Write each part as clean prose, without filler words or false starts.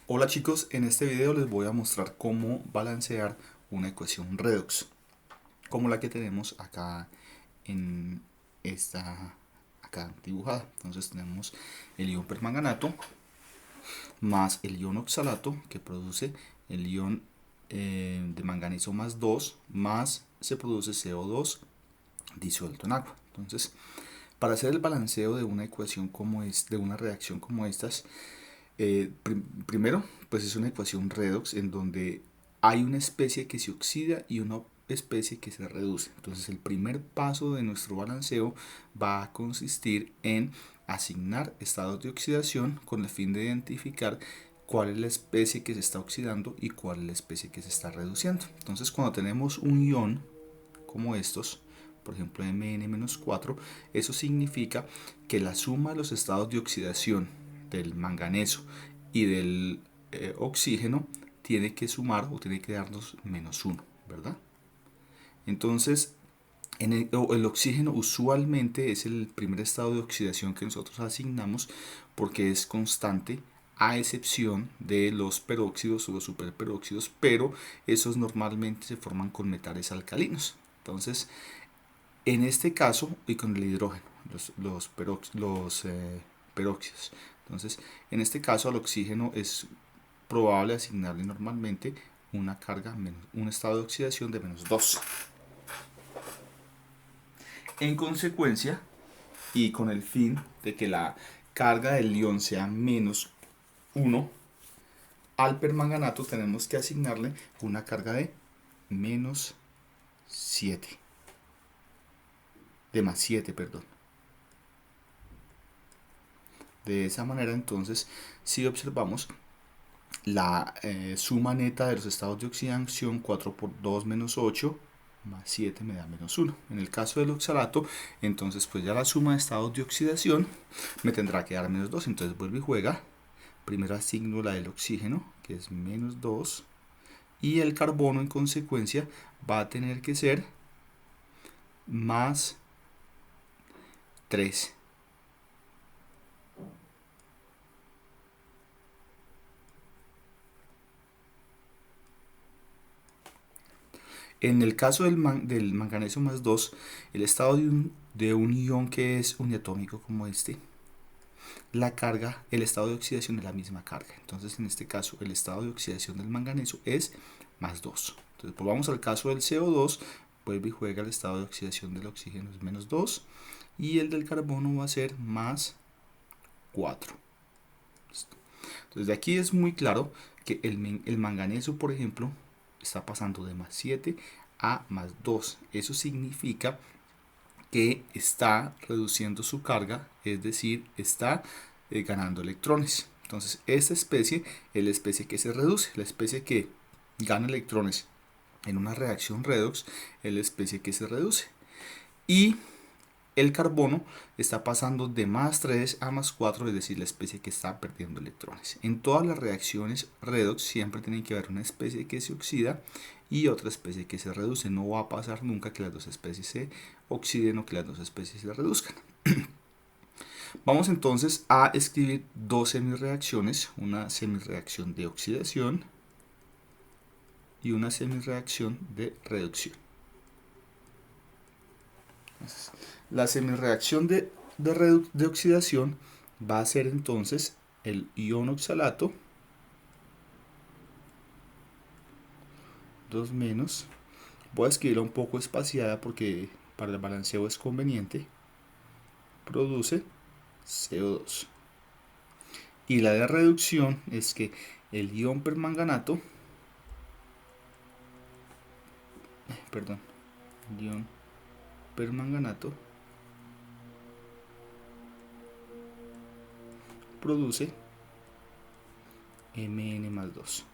Hola chicos, en este video les voy a mostrar cómo balancear una ecuación redox, como la que tenemos acá en esta acá dibujada. Entonces tenemos el ion permanganato más el ion oxalato que produce el ion de manganeso más 2 más se produce CO2 disuelto en agua. Entonces, para hacer el balanceo de una ecuación como es, de una reacción como estas, primero, pues es una ecuación redox en donde hay una especie que se oxida y una especie que se reduce. Entonces el primer paso de nuestro balanceo va a consistir en asignar estados de oxidación con el fin de identificar cuál es la especie que se está oxidando y cuál es la especie que se está reduciendo. Entonces cuando tenemos un ion como estos, por ejemplo Mn-4, eso significa que la suma de los estados de oxidación del manganeso y del oxígeno tiene que sumar o tiene que darnos -1, ¿verdad? Entonces, el oxígeno usualmente es el primer estado de oxidación que nosotros asignamos porque es constante, a excepción de los peróxidos o los superperóxidos, pero esos normalmente se forman con metales alcalinos. Entonces, en este caso, y con el hidrógeno, los peróxidos. Entonces, en este caso, al oxígeno es probable asignarle normalmente una carga, un estado de oxidación de -2. En consecuencia, y con el fin de que la carga del ion sea -1, al permanganato tenemos que asignarle una carga de -7. De +7, perdón. De esa manera, entonces, si observamos, la suma neta de los estados de oxidación, 4 por 2 menos 8 más 7 me da -1. En el caso del oxalato, entonces pues ya la suma de estados de oxidación me tendrá que dar -2. Entonces vuelve y juega. Primero asigno la del oxígeno, que es -2. Y el carbono, en consecuencia, va a tener que ser +3. En el caso del manganeso más 2, el estado de un ion que es uniatómico como este, la carga, el estado de oxidación es la misma carga. Entonces, en este caso, el estado de oxidación del manganeso es +2. Entonces, volvamos al caso del CO2, vuelve y juega el estado de oxidación del oxígeno es -2 y el del carbono va a ser +4. Entonces, de aquí es muy claro que el manganeso, por ejemplo, está pasando de +7 a +2. Eso significa que está reduciendo su carga, es decir, está ganando electrones. Entonces, esta especie es la especie que se reduce, la especie que gana electrones en una reacción redox es la especie que se reduce. Y el carbono está pasando de +3 a +4, es decir, la especie que está perdiendo electrones. En todas las reacciones redox siempre tiene que haber una especie que se oxida y otra especie que se reduce. No va a pasar nunca que las dos especies se oxiden o que las dos especies se reduzcan. Vamos entonces a escribir dos semirreacciones, una semirreacción de oxidación y una semirreacción de reducción. Entonces, la semirreacción de oxidación va a ser entonces el ion oxalato 2 menos, voy a escribirla un poco espaciada porque para el balanceo es conveniente, produce CO2. Y la de reducción es que el ion permanganato, perdón, ion permanganato produce Mn+2.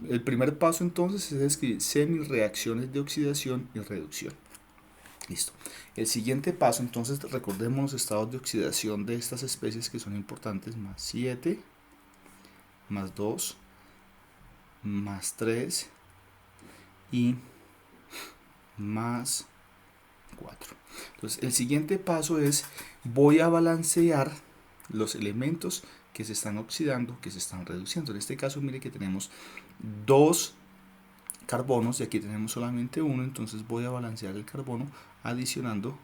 El primer paso entonces es escribir semirreacciones de oxidación y reducción. Listo. El siguiente paso entonces, recordemos los estados de oxidación de estas especies que son importantes: +7, +2, +3 y +4. Entonces el siguiente paso es voy a balancear los elementos que se están oxidando, que se están reduciendo. En este caso, mire que tenemos dos carbonos y aquí tenemos solamente uno, entonces voy a balancear el carbono adicionando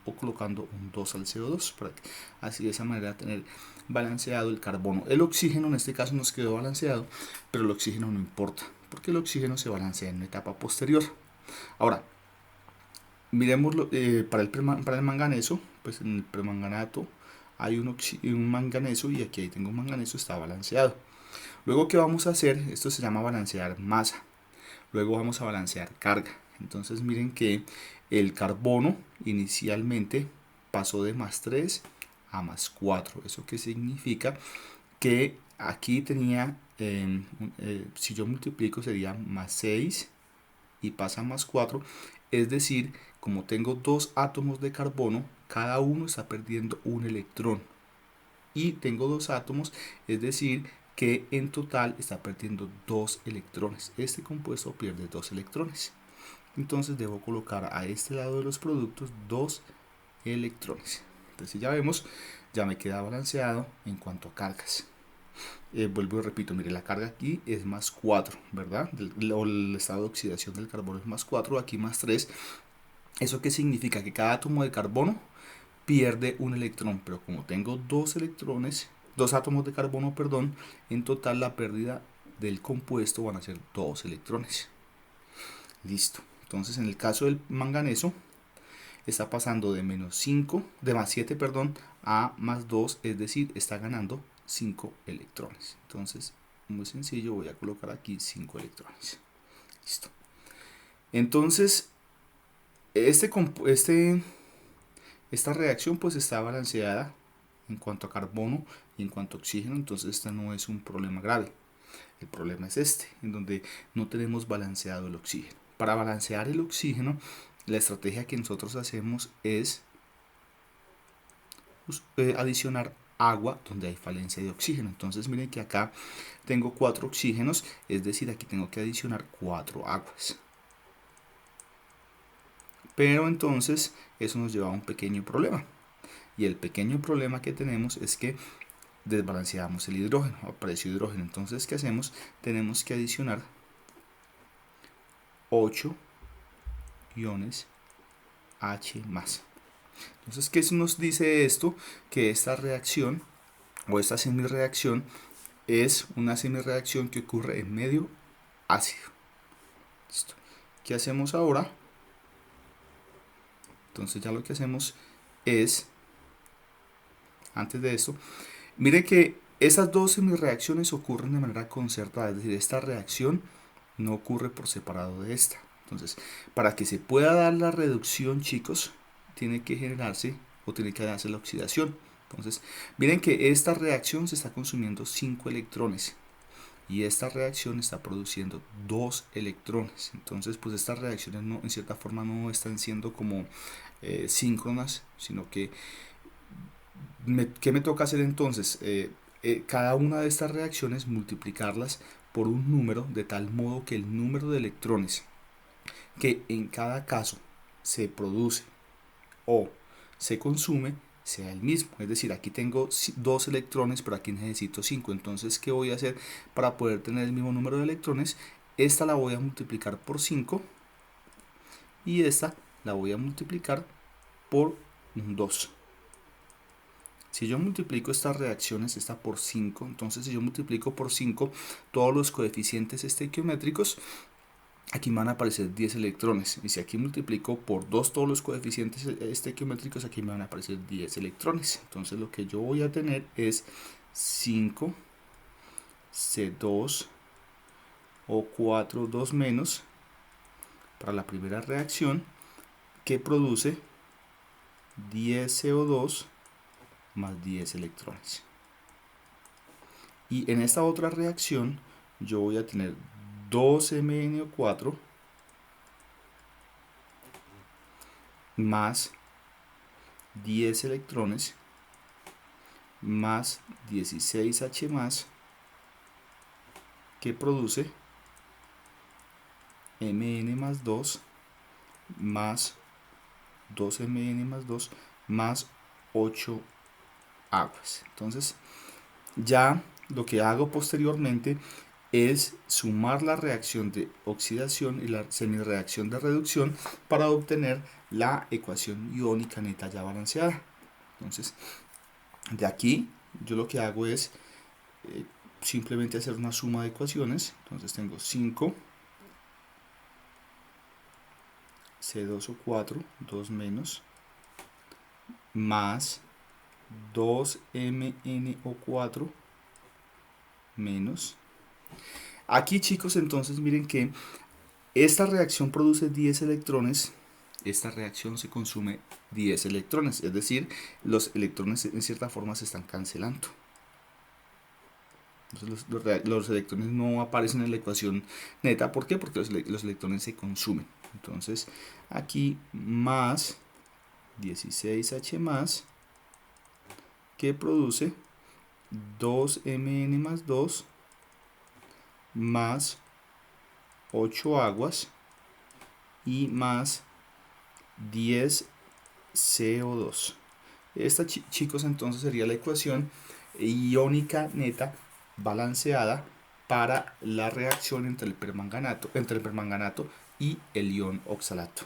o colocando un 2 al CO2 para que así de esa manera tener balanceado el carbono. El oxígeno en este caso nos quedó balanceado, pero el oxígeno no importa porque el oxígeno se balancea en una etapa posterior. Ahora miremos para el manganeso, pues en el permanganato hay un manganeso y aquí tengo un manganeso, está balanceado. Luego, ¿qué vamos a hacer? Esto se llama balancear masa. Luego vamos a balancear carga. Entonces miren que el carbono inicialmente pasó de +3 a +4. ¿Eso qué significa? Que aquí tenía, si yo multiplico sería +6 y pasa a +4. Es decir, como tengo dos átomos de carbono, cada uno está perdiendo un electrón. Y tengo dos átomos, es decir, que en total está perdiendo 2 electrones. Este compuesto pierde 2 electrones. Entonces debo colocar a este lado de los productos 2 electrones. Entonces ya vemos, ya me queda balanceado en cuanto a cargas. Vuelvo y repito, mire, la carga aquí es +4, ¿verdad? El estado de oxidación del carbono es +4, aquí +3. ¿Eso qué significa? Que cada átomo de carbono pierde un electrón, pero como tengo dos átomos de carbono, perdón, en total la pérdida del compuesto van a ser 2 electrones. Listo. Entonces en el caso del manganeso está pasando de +7, perdón, a +2, es decir, está ganando 5 electrones. Entonces, muy sencillo, voy a colocar aquí 5 electrones. Listo. Entonces, esta reacción pues está balanceada en cuanto a carbono y en cuanto a oxígeno, entonces esta no es un problema grave. El problema es en donde no tenemos balanceado el oxígeno. Para balancear el oxígeno, la estrategia que nosotros hacemos es adicionar agua donde hay falencia de oxígeno. Entonces miren que acá tengo 4 oxígenos, es decir, aquí tengo que adicionar 4 aguas. Pero entonces eso nos lleva a un pequeño problema. Y el pequeño problema que tenemos es que desbalanceamos el hidrógeno, apareció hidrógeno. Entonces, ¿qué hacemos? Tenemos que adicionar 8 iones H+. Entonces, ¿qué nos dice esto? Que esta reacción o esta semireacción es una semireacción que ocurre en medio ácido. Listo. ¿Qué hacemos ahora? Entonces ya lo que hacemos es, antes de esto, mire que esas dos semireacciones ocurren de manera concertada, es decir, esta reacción no ocurre por separado de esta. Entonces, para que se pueda dar la reducción, chicos, tiene que generarse o tiene que darse la oxidación. Entonces, miren que esta reacción se está consumiendo 5 electrones y esta reacción está produciendo 2 electrones. Entonces, pues estas reacciones no, en cierta forma no están siendo como síncronas, sino que ¿qué me toca hacer entonces? Cada una de estas reacciones multiplicarlas por un número de tal modo que el número de electrones que en cada caso se produce o se consume sea el mismo. Es decir, aquí tengo 2 electrones, pero aquí necesito 5. Entonces, ¿qué voy a hacer para poder tener el mismo número de electrones? Esta la voy a multiplicar por 5 y esta la voy a multiplicar por un 2. Si yo multiplico estas reacciones, esta por 5, entonces si yo multiplico por 5 todos los coeficientes estequiométricos, aquí me van a aparecer 10 electrones. Y si aquí multiplico por 2 todos los coeficientes estequiométricos, aquí me van a aparecer 10 electrones. Entonces lo que yo voy a tener es 5 C2 o 4 2 menos para la primera reacción, que produce 10 CO2 más 10 electrones. Y en esta otra reacción yo voy a tener 2MnO4 más 10 electrones más 16H más, que produce Mn más 2 más 2Mn más 2 más 8 aguas. Entonces Ya lo que hago posteriormente es sumar la reacción de oxidación y la semireacción de reducción para obtener la ecuación iónica neta ya balanceada. Entonces, de aquí yo lo que hago es simplemente hacer una suma de ecuaciones. Entonces tengo 5 C2O4, 2 menos, más 2MnO4 menos. Aquí, chicos, entonces miren que esta reacción produce 10 electrones. Esta reacción se consume 10 electrones, es decir, los electrones en cierta forma se están cancelando. Entonces los electrones no aparecen en la ecuación neta. ¿Por qué? Porque los electrones se consumen. Entonces aquí más 16H más, que produce 2Mn más 2 más 8 aguas y más 10 CO2. Esta, chicos, entonces sería la ecuación iónica neta balanceada para la reacción entre el permanganato y el ion oxalato.